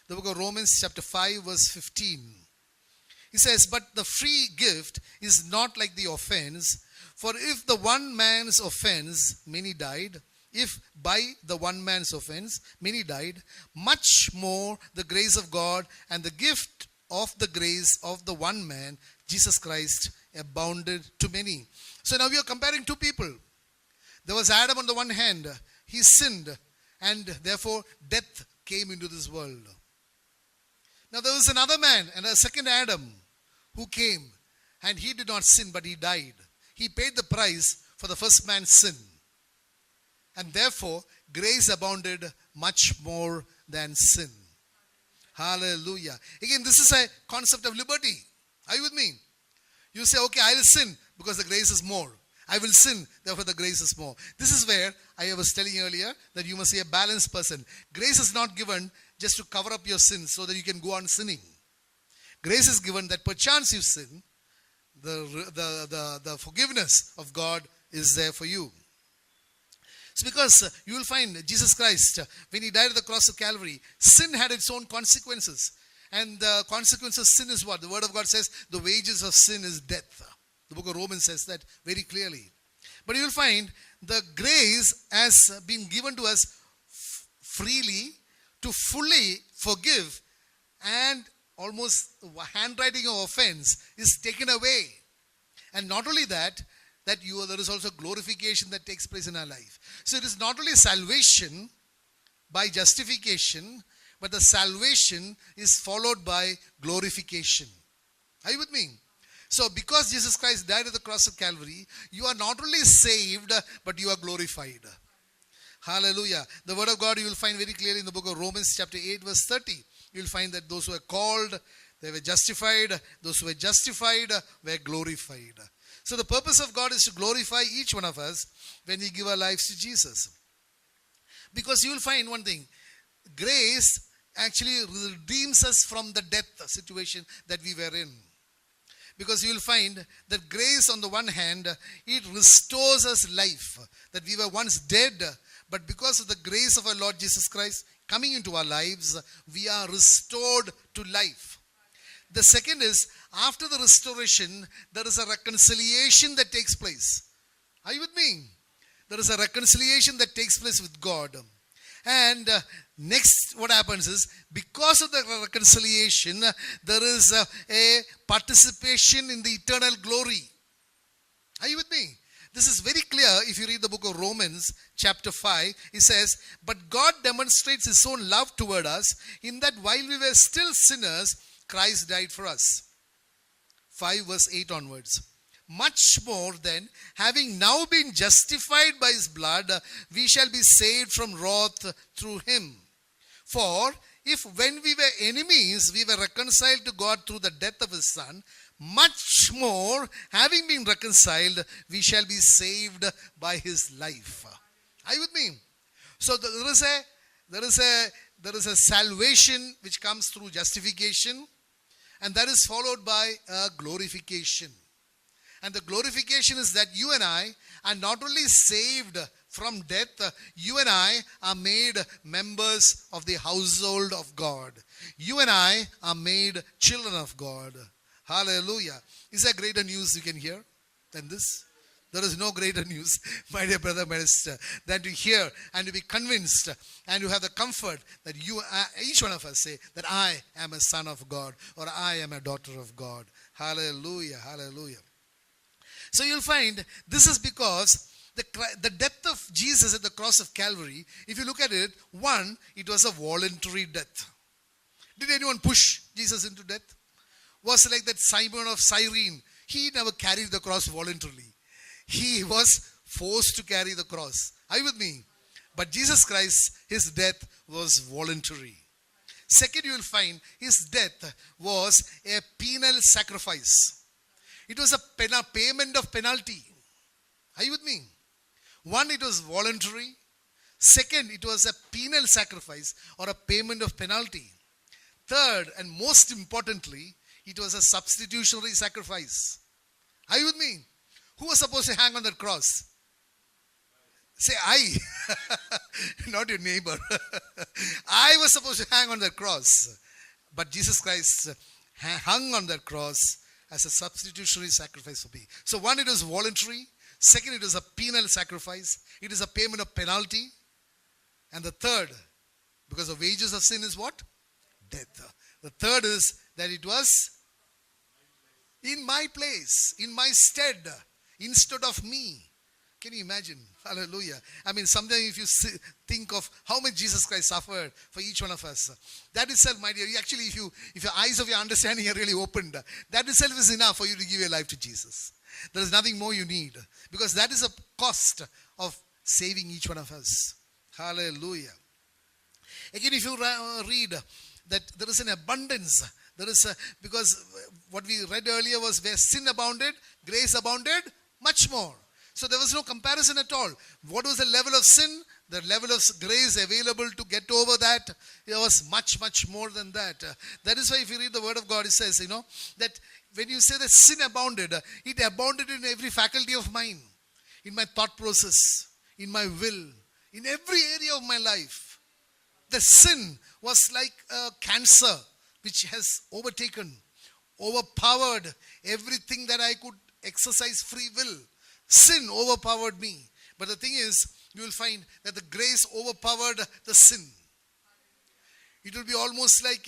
The book of Romans chapter 5 verse 15. He says, but the free gift is not like the offense. For if the one man's offense, many died. If by the one man's offense, many died, much more the grace of God and the gift of the grace of the one man, Jesus Christ, abounded to many. So now we are comparing two people. There was Adam on the one hand. He sinned and therefore death came into this world. Now there was another man and a second Adam who came, and he did not sin but he died. He paid the price for the first man's sin. And therefore grace abounded much more than sin. Hallelujah. Again, this is a concept of liberty. Are you with me? You say, okay, I will sin because the grace is more. I will sin, therefore the grace is more. This is where I was telling you earlier that you must be a balanced person. Grace is not given just to cover up your sins so that you can go on sinning. Grace is given that perchance you sin, the forgiveness of God is there for you. It's because you will find Jesus Christ, when he died at the cross of Calvary, sin had its own consequences. And the consequence of sin is what? The word of God says, the wages of sin is death. The book of Romans says that very clearly. But you will find the grace has been given to us freely to fully forgive, and almost handwriting of offense is taken away. And not only that, there is also glorification that takes place in our life. So it is not only salvation by justification, but the salvation is followed by glorification. Are you with me? So because Jesus Christ died at the cross of Calvary, you are not only saved, but you are glorified. Hallelujah. The word of God you will find very clearly in the book of Romans chapter 8 verse 30. You will find that those who are called, they were justified. Those who were justified were glorified. So the purpose of God is to glorify each one of us when we give our lives to Jesus. Because you will find one thing. Grace actually redeems us from the death situation that we were in. Because you will find that grace on the one hand, it restores us life. That we were once dead, but because of the grace of our Lord Jesus Christ coming into our lives, we are restored to life. The second is, after the restoration, there is a reconciliation that takes place. Are you with me? There is a reconciliation that takes place with God. And next what happens is, because of the reconciliation, there is a participation in the eternal glory. Are you with me? This is very clear if you read the book of Romans chapter 5. It says, but God demonstrates his own love toward us in that while we were still sinners, Christ died for us. 5 verse 8 onwards. Much more then, having now been justified by his blood, we shall be saved from wrath through him. For if when we were enemies, we were reconciled to God through the death of his Son, much more, having been reconciled, we shall be saved by his life. Are you with me? So there is a salvation which comes through justification, and that is followed by a glorification. And the glorification is that you and I are not only saved from death, you and I are made members of the household of God. You and I are made children of God. Hallelujah. Is there greater news you can hear than this? There is no greater news, my dear brother, my sister, than to hear and to be convinced and to have the comfort that each one of us say that I am a son of God or I am a daughter of God. Hallelujah, hallelujah. So you'll find this is because the death of Jesus at the cross of Calvary, if you look at it, one, it was a voluntary death. Did anyone push Jesus into death? Was like that Simon of Cyrene. He never carried the cross voluntarily. He was forced to carry the cross. Are you with me? But Jesus Christ, his death was voluntary. Second, you will find his death was a penal sacrifice. It was a payment of penalty. Are you with me? One, it was voluntary. Second, it was a penal sacrifice or a payment of penalty. Third, and most importantly, it was a substitutionary sacrifice. Are you with me? Who was supposed to hang on that cross? Say, I. Not your neighbor. I was supposed to hang on that cross. But Jesus Christ hung on that cross as a substitutionary sacrifice for me. So one, it is voluntary. Second, it is a penal sacrifice. It is a payment of penalty. And the third, because the wages of sin is what? Death. The third is that it was in my place, in my stead, instead of me. Can you imagine? Hallelujah. I mean, sometimes if you think of how much Jesus Christ suffered for each one of us, that itself, my dear, actually, if your eyes of your understanding are really opened, that itself is enough for you to give your life to Jesus. There is nothing more you need, because that is a cost of saving each one of us. Hallelujah. Again, if you read that there is an abundance, because what we read earlier was where sin abounded, grace abounded much more. So there was no comparison at all. What was the level of sin? The level of grace available to get over that, it was much, much more than that. That is why if you read the word of God, it says, that when you say that sin abounded, it abounded in every faculty of mine, in my thought process, in my will, in every area of my life. The sin was like a cancer which has overpowered everything that I could exercise free will. Sin overpowered me. But the thing is, you will find that the grace overpowered the sin. It will be almost like,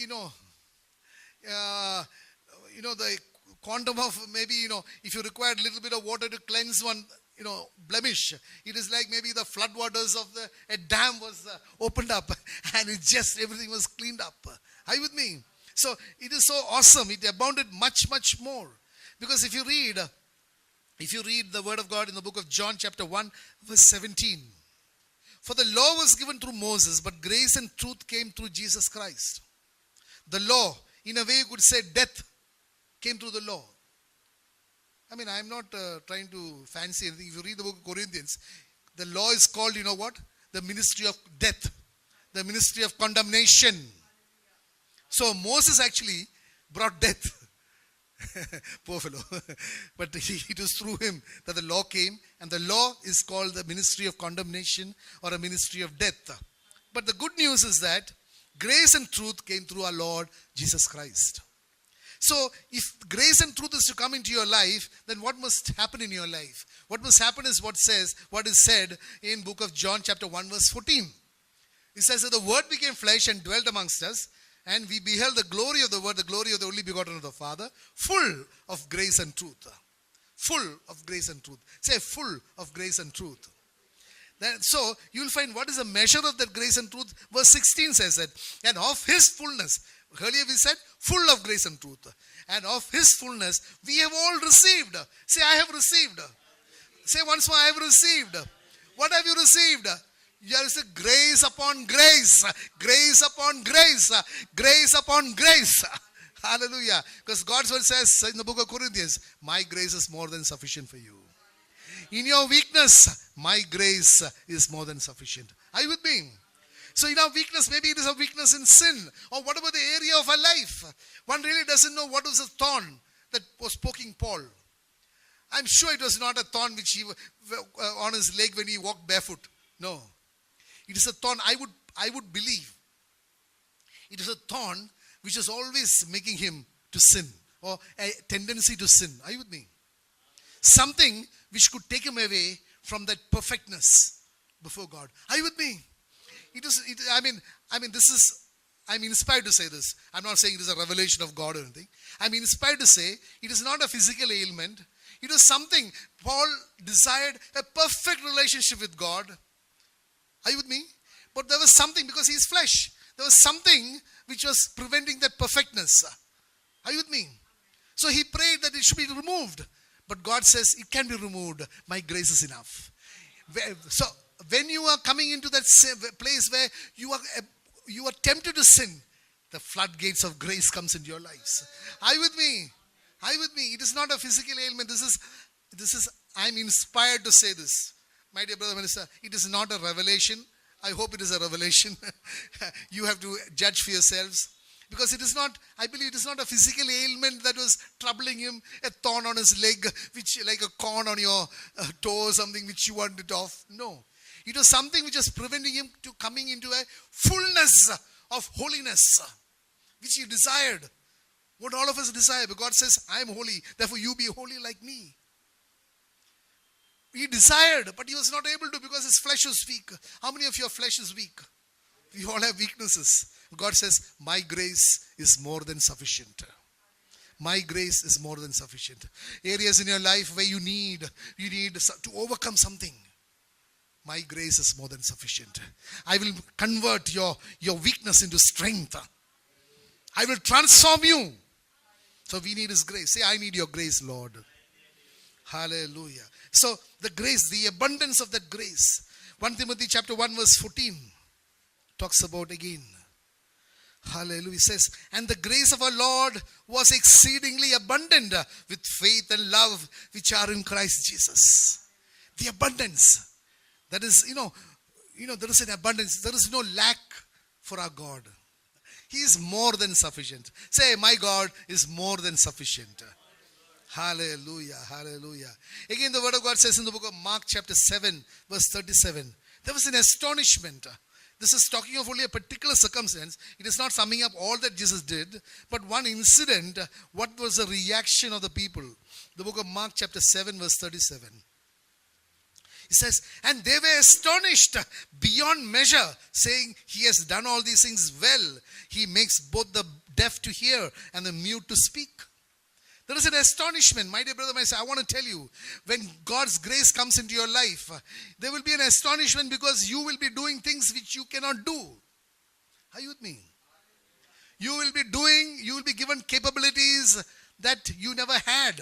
the quantum of maybe, if you required a little bit of water to cleanse one, blemish. It is like maybe the flood waters of a dam was opened up and everything was cleaned up. Are you with me? So it is so awesome. It abounded much, much more. Because if you read the word of God in the book of John chapter 1 verse 17. For the law was given through Moses, but grace and truth came through Jesus Christ. The law, in a way you could say death, came through the law. I mean, I'm not trying to fancy anything. If you read the book of Corinthians, the law is called, the ministry of death, the ministry of condemnation. So Moses actually brought death. Poor fellow. But it was through him that the law came, and the law is called the ministry of condemnation or a ministry of death. But the good news is that grace and truth came through our Lord Jesus Christ. So if grace and truth is to come into your life, then what must happen in your life? What must happen is what is said in book of John chapter 1 verse 14. It says that the word became flesh and dwelt amongst us, and we beheld the glory of the word, the glory of the only begotten of the Father, full of grace and truth. Full of grace and truth. Say, full of grace and truth. So, you will find what is the measure of that grace and truth. Verse 16 says that, and of his fullness, earlier we said, full of grace and truth. And of his fullness, we have all received. Say, I have received. Say once more, I have received. What have you received? There is a grace upon grace, grace upon grace, grace upon grace. Hallelujah. Because God's word says in the book of Corinthians, my grace is more than sufficient for you. In your weakness, my grace is more than sufficient. Are you with me? So in our weakness, maybe it is a weakness in sin or whatever the area of our life. One really doesn't know what was the thorn that was poking Paul. I'm sure it was not a thorn which he on his leg when he walked barefoot. No. It is a thorn, I would believe. It is a thorn which is always making him to sin, or a tendency to sin. Are you with me? Something which could take him away from that perfectness before God. Are you with me? I'm inspired to say this. I'm not saying it is a revelation of God or anything. I'm inspired to say it is not a physical ailment. It was something. Paul desired a perfect relationship with God. Are you with me? But there was something, because he is flesh, there was something which was preventing that perfectness. Are you with me? So he prayed that it should be removed. But God says it can be removed. My grace is enough. So when you are coming into that place where you are tempted to sin, the floodgates of grace comes into your lives. Are you with me? Are you with me? It is not a physical ailment. This is I'm inspired to say this. My dear brother minister, it is not a revelation. I hope it is a revelation. You have to judge for yourselves. Because it is not, I believe it is not a physical ailment that was troubling him, a thorn on his leg, which like a corn on your toe or something which you wanted off. No. It was something which was preventing him to coming into a fullness of holiness, which he desired. What all of us desire. But God says, I am holy, therefore you be holy like me. He desired, but he was not able to because his flesh was weak. How many of your flesh is weak? We all have weaknesses. God says, my grace is more than sufficient. My grace is more than sufficient. Areas in your life where you need to overcome something. My grace is more than sufficient. I will convert your weakness into strength. I will transform you. So we need His grace. Say, I need your grace, Lord. Hallelujah. So the grace, the abundance of that grace. 1 Timothy chapter 1 verse 14 talks about again. Hallelujah. It says, and the grace of our Lord was exceedingly abundant with faith and love which are in Christ Jesus. The abundance. That is, there is an abundance. There is no lack for our God. He is more than sufficient. Say, my God is more than sufficient. Hallelujah. Hallelujah. Again, the word of God says in the book of Mark chapter 7 verse 37. There was an astonishment. This is talking of only a particular circumstance. It is not summing up all that Jesus did. But one incident, what was the reaction of the people? The book of Mark chapter 7 verse 37. It says, and they were astonished beyond measure, saying, he has done all these things well. He makes both the deaf to hear and the mute to speak. There is an astonishment. My dear brother, my sister, I want to tell you, when God's grace comes into your life, there will be an astonishment because you will be doing things which you cannot do. Are you with me? You will be given capabilities that you never had.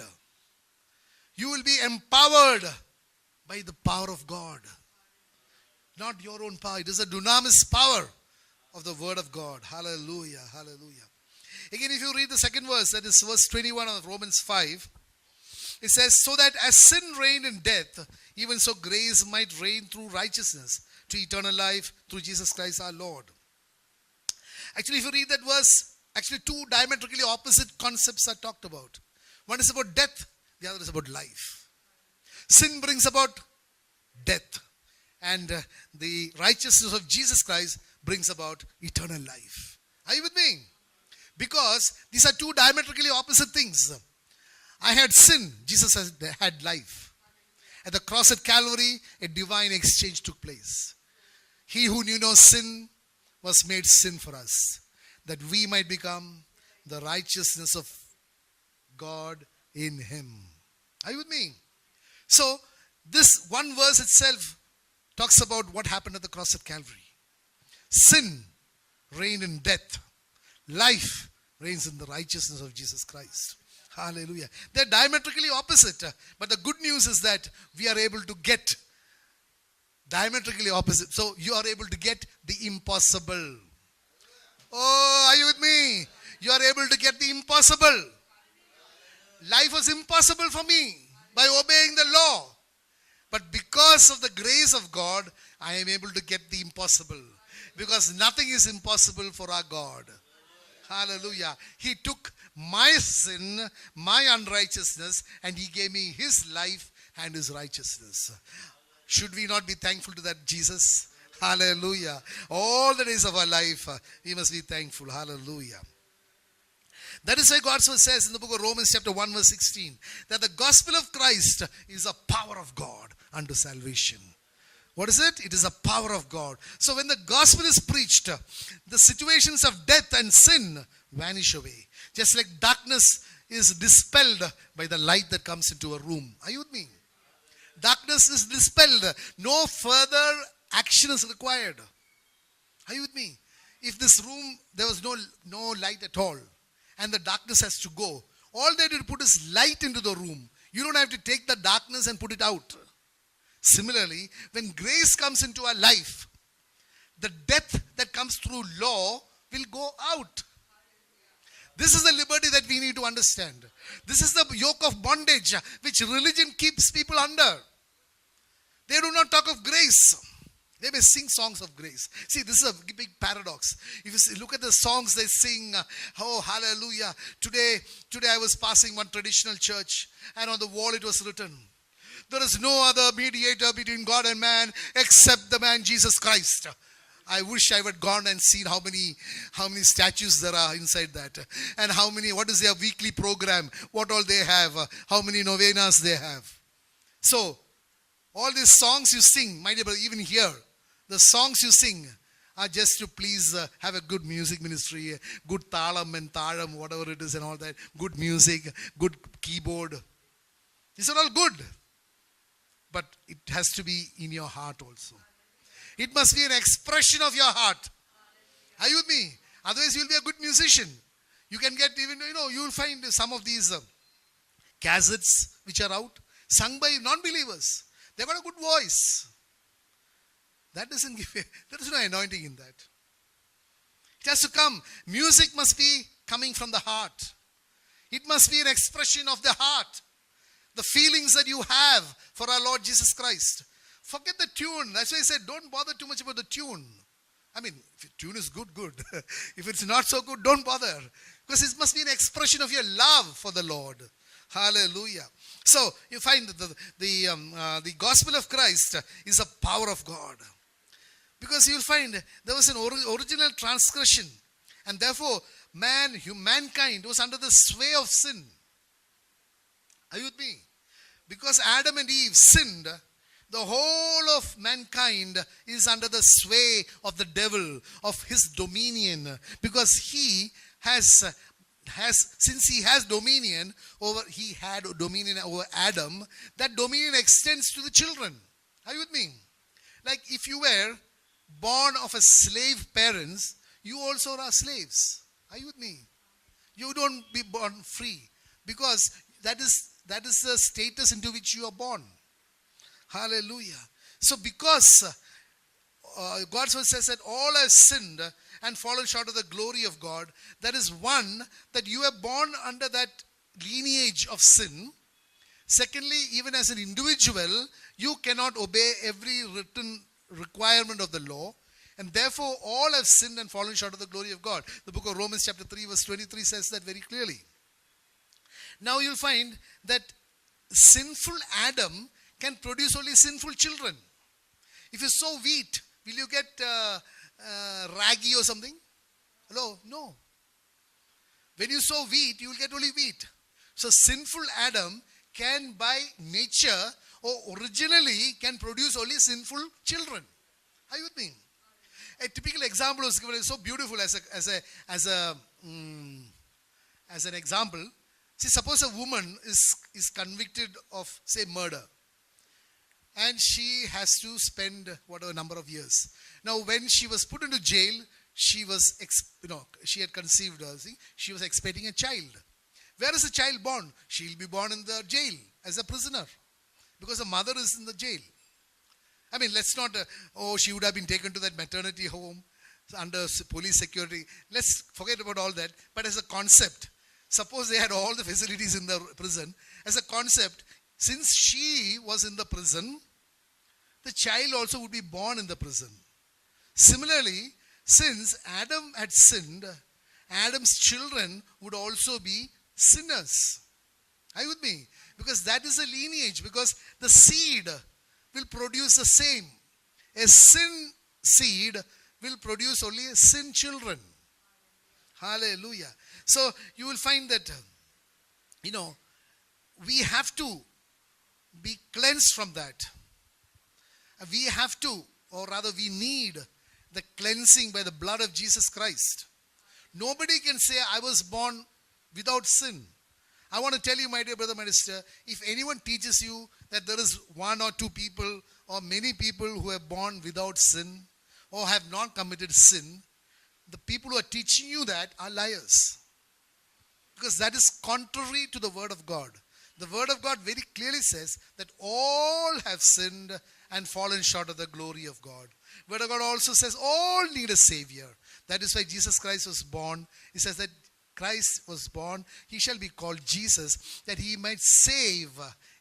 You will be empowered by the power of God. Not your own power. It is a dunamis power of the word of God. Hallelujah. Hallelujah. Again, if you read the second verse, that is verse 21 of Romans 5, it says, so that as sin reigned in death, even so grace might reign through righteousness to eternal life through Jesus Christ our Lord. Actually, if you read that verse, actually two diametrically opposite concepts are talked about. One is about death, the other is about life. Sin brings about death, and the righteousness of Jesus Christ brings about eternal life. Are you with me? Because these are two diametrically opposite things. I had sin, Jesus had life. At the cross at Calvary, a divine exchange took place. He who knew no sin was made sin for us, that we might become the righteousness of God in Him. Are you with me? So, this one verse itself talks about what happened at the cross at Calvary. Sin reigned in death. Life reigns in the righteousness of Jesus Christ. Hallelujah. They're diametrically opposite. But the good news is that we are able to get diametrically opposite. So you are able to get the impossible. Oh, are you with me? You are able to get the impossible. Life was impossible for me by obeying the law. But because of the grace of God, I am able to get the impossible. Because nothing is impossible for our God. Hallelujah. He took my sin, my unrighteousness, and He gave me His life and His righteousness. Should we not be thankful to that Jesus? Hallelujah. All the days of our life, we must be thankful. Hallelujah. That is why God says in the book of Romans chapter 1 verse 16, that the gospel of Christ is a power of God unto salvation. What is it? It is a power of God. So when the gospel is preached, the situations of death and sin vanish away. Just like darkness is dispelled by the light that comes into a room. Are you with me? Darkness is dispelled. No further action is required. Are you with me? If this room, there was no light at all, and the darkness has to go, all they did put is light into the room. You don't have to take the darkness and put it out. Similarly, when grace comes into our life, the death that comes through law will go out. This is the liberty that we need to understand. This is the yoke of bondage which religion keeps people under. They do not talk of grace. They may sing songs of grace. See, this is a big paradox. If you look at the songs they sing, oh, hallelujah. Today I was passing one traditional church, and on the wall it was written, There is no other mediator between God and man except the man Jesus Christ. I wish I had gone and seen how many statues there are inside that, and what is their weekly program, what all they have, how many novenas they have. So, all these songs you sing, my dear brother, even here, the songs you sing are just to please have a good music ministry, good talam and taram, whatever it is and all that, good music, good keyboard. These are all good. But it has to be in your heart also. It must be an expression of your heart. Are you with me? Otherwise you will be a good musician. You can get even, you will find some of these cassettes which are out, sung by non-believers. They've got a good voice. That doesn't give, there is no anointing in that. It has to come. Music must be coming from the heart. It must be an expression of the heart. The feelings that you have for our Lord Jesus Christ. Forget the tune. That's why I said don't bother too much about the tune. I mean, if the tune is good, good. If it's not so good, don't bother. Because it must be an expression of your love for the Lord. Hallelujah. So, you find that the gospel of Christ is the power of God. Because you'll find there was an original transgression. And therefore, mankind was under the sway of sin. Are you with me? Because Adam and Eve sinned, the whole of mankind is under the sway of the devil, of his dominion. Because he since he has dominion over, he had dominion over Adam, that dominion extends to the children. Are you with me? Like if you were born of a slave parents, you also are slaves. Are you with me? You don't be born free, because that is the status into which you are born. Hallelujah. So because God's word says that all have sinned and fallen short of the glory of God, that is one, that you are born under that lineage of sin. Secondly, even as an individual, you cannot obey every written requirement of the law. And therefore, all have sinned and fallen short of the glory of God. The book of Romans chapter 3 verse 23 says that very clearly. Now you'll find that sinful Adam can produce only sinful children. If you sow wheat, will you get raggy or something? Hello? No. When you sow wheat, you will get only wheat. So sinful Adam can by nature or originally can produce only sinful children. Are you with me? A typical example was given, so beautiful as an example. See, suppose a woman is convicted of, say, murder, and she has to spend whatever number of years. Now, when she was put into jail, she had conceived, she was expecting a child. Where is the child born? She'll be born in the jail as a prisoner, because the mother is in the jail. I mean, let's not, she would have been taken to that maternity home under police security. Let's forget about all that. But as a concept, suppose they had all the facilities in the prison. As a concept, since she was in the prison, the child also would be born in the prison. Similarly, since Adam had sinned, Adam's children would also be sinners. Are you with me? Because that is a lineage, because the seed will produce the same. A sin seed will produce only sin children. Hallelujah. So you will find that, we have to be cleansed from that. We have to, or rather we need the cleansing by the blood of Jesus Christ. Nobody can say, I was born without sin. I want to tell you, my dear brother, my sister, if anyone teaches you that there is one or two people or many people who are born without sin or have not committed sin, the people who are teaching you that are liars. Because that is contrary to the word of God. The word of God very clearly says that all have sinned and fallen short of the glory of God. Word of God also says all need a savior. That is why Jesus Christ was born. He says that Christ was born, he shall be called Jesus, that he might save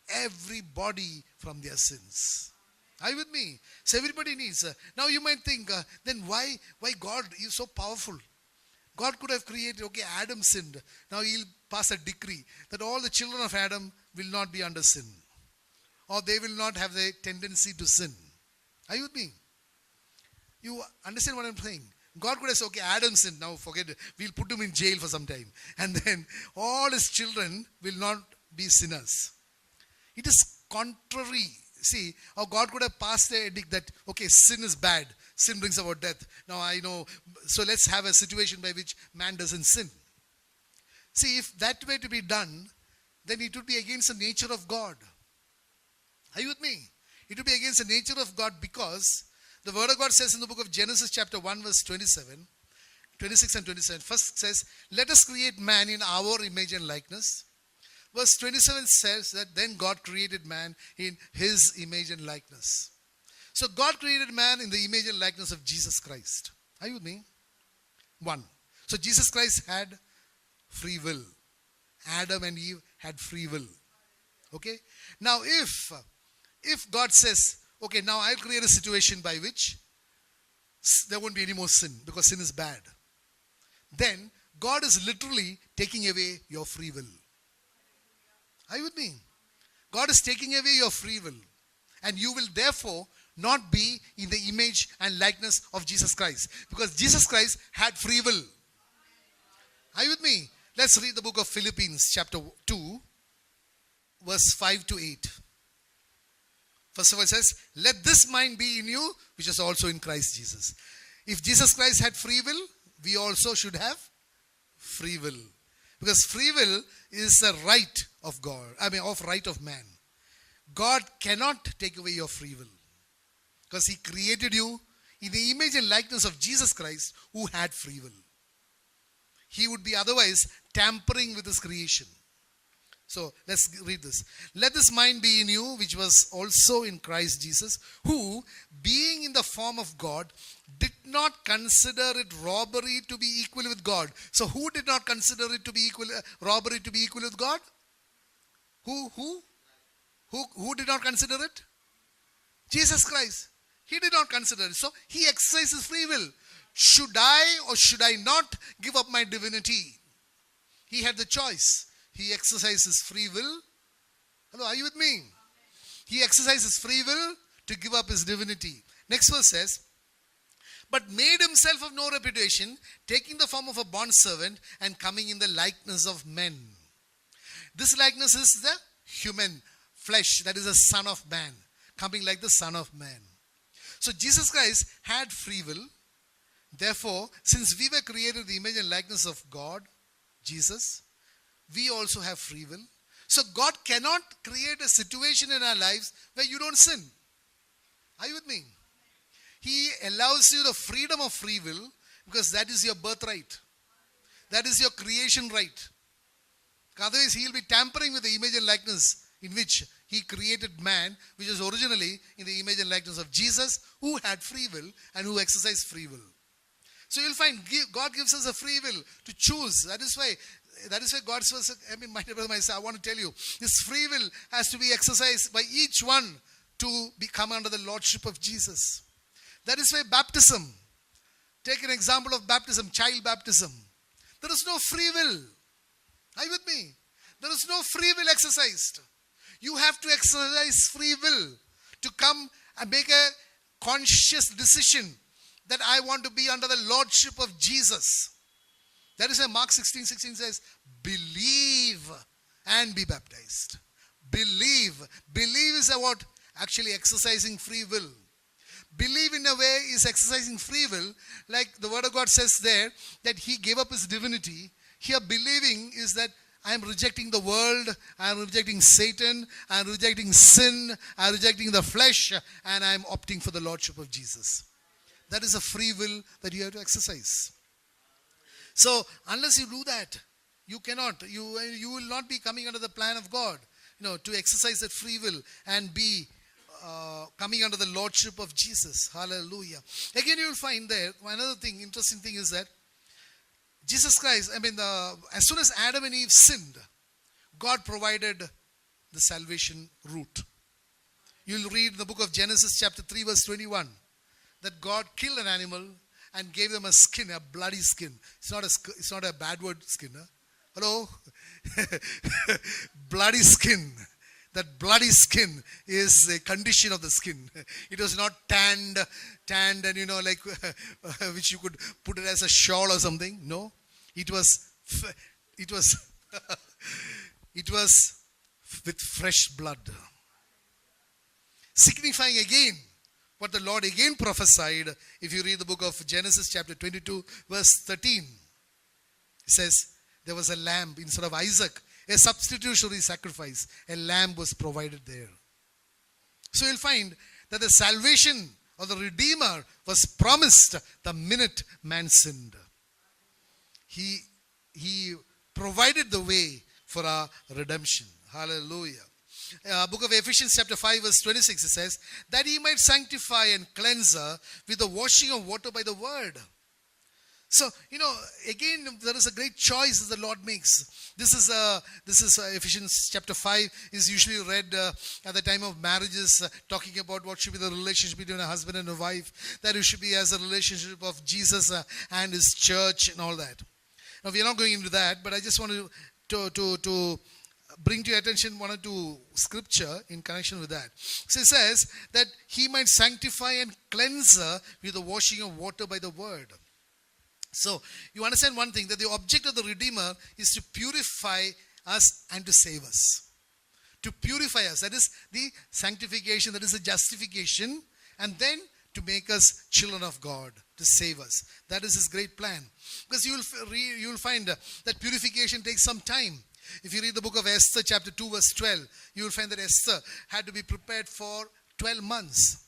everybody from their sins. Are you with me? So everybody needs. Now you might think, then why God is so powerful? God could have created, Adam sinned. Now he'll pass a decree that all the children of Adam will not be under sin. or they will not have the tendency to sin. Are you with me? You understand what I'm saying? God could have said, okay, Adam sinned, now forget it. We'll put him in jail for some time. And then all his children will not be sinners. It is contrary. See, or God could have passed the edict that, okay, sin is bad. Sin brings about death. Now I know, so let's have a situation by which man doesn't sin. See, if that were to be done, then it would be against the nature of God. Are you with me? It would be against the nature of God, because the word of God says in the book of Genesis chapter 1 verse 26 and 27. First says, let us create man in our image and likeness. Verse 27 says that then God created man in his image and likeness. So God created man in the image and likeness of Jesus Christ. Are you with me? One. So Jesus Christ had free will. Adam and Eve had free will. Okay? Now if God says, okay, now I'll create a situation by which there won't be any more sin, because sin is bad, then God is literally taking away your free will. Are you with me? God is taking away your free will, and you will therefore not be in the image and likeness of Jesus Christ, because Jesus Christ had free will. Are you with me? Let's read the book of Philippians chapter 2 verse 5 to 8. First of all, it says, let this mind be in you, which is also in Christ Jesus. If Jesus Christ had free will, we also should have free will. Because free will is a right of God, right of man. God cannot take away your free will, because he created you in the image and likeness of Jesus Christ, who had free will. He would be otherwise tampering with his creation. So let's read this. Let this mind be in you, which was also in Christ Jesus, who, being in the form of God, did not consider it robbery to be equal with God. So who did not consider it to be robbery to be equal with God? Who did not consider it? Jesus Christ. He did not consider it. So he exercises free will. Should I or should I not give up my divinity? He had the choice. He exercises free will. Hello, are you with me? He exercises free will to give up his divinity. Next verse says, but made himself of no reputation, taking the form of a bondservant and coming in the likeness of men. This likeness is the human flesh, that is the Son of Man, coming like the Son of Man. So Jesus Christ had free will. Therefore, since we were created in the image and likeness of God, Jesus, we also have free will. So God cannot create a situation in our lives where you don't sin. Are you with me? He allows you the freedom of free will, because that is your birthright. That is your creation right. Otherwise, he will be tampering with the image and likeness in which he created man, which is originally in the image and likeness of Jesus, who had free will and who exercised free will. So you'll find God gives us a free will to choose. That is why God's first, my dear brother, I want to tell you, this free will has to be exercised by each one to become under the lordship of Jesus. That is why baptism, take an example of baptism, child baptism. There is no free will. Are you with me? There is no free will exercised. You have to exercise free will to come and make a conscious decision that I want to be under the lordship of Jesus. That is why Mark 16:16 says, believe and be baptized. Believe. Believe is about actually exercising free will. Believe in a way is exercising free will. Like the word of God says there, that he gave up his divinity. Here believing is that I am rejecting the world, I am rejecting Satan, I am rejecting sin, I am rejecting the flesh, and I am opting for the lordship of Jesus. That is a free will that you have to exercise. So unless you do that, you cannot. You will not be coming under the plan of God. To exercise that free will and be coming under the lordship of Jesus. Hallelujah. Again, you will find there another thing. Interesting thing is that Jesus Christ. As soon as Adam and Eve sinned, God provided the salvation route. You'll read the book of Genesis chapter 3 verse 21. That God killed an animal and gave them a skin, a bloody skin. It's not a bad word, skin. Huh? Hello? Bloody skin. that bloody skin is a condition of the skin. It was not tanned and like which you could put it as a shawl or something. No, it was it was it was with fresh blood, signifying again what the Lord again prophesied. If you read the book of Genesis chapter 22 verse 13, it says there was a lamb instead of Isaac, a substitutionary sacrifice. A lamb was provided there. So you'll find that the salvation or the Redeemer was promised the minute man sinned. He provided the way for our redemption. Hallelujah. Book of Ephesians chapter 5 verse 26, it says that he might sanctify and cleanse her with the washing of water by the word. So, again, there is a great choice that the Lord makes. This is Ephesians chapter 5 is usually read at the time of marriages, talking about what should be the relationship between a husband and a wife, that it should be as a relationship of Jesus and his church and all that. Now, we are not going into that, but I just want to bring to your attention one or two scripture in connection with that. So it says that he might sanctify and cleanse her with the washing of water by the word. So you understand one thing, that the object of the Redeemer is to purify us and to save us. To purify us, that is the sanctification, that is the justification, and then to make us children of God, to save us. That is his great plan. Because you will find that purification takes some time. If you read the book of Esther chapter 2 verse 12, you will find that Esther had to be prepared for 12 months.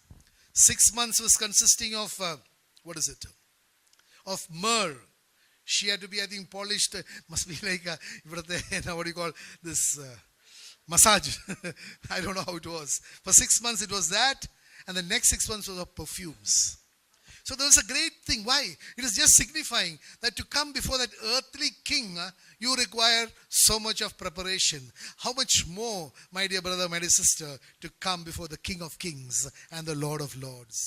6 months was consisting of, of myrrh. She had to be, I think, polished. Must be like, what do you call this, massage. I don't know how it was. For 6 months it was that, and the next 6 months was of perfumes. So there was a great thing. Why? It is just signifying that to come before that earthly king, you require so much of preparation. How much more, my dear brother, my dear sister, to come before the King of Kings and the Lord of Lords.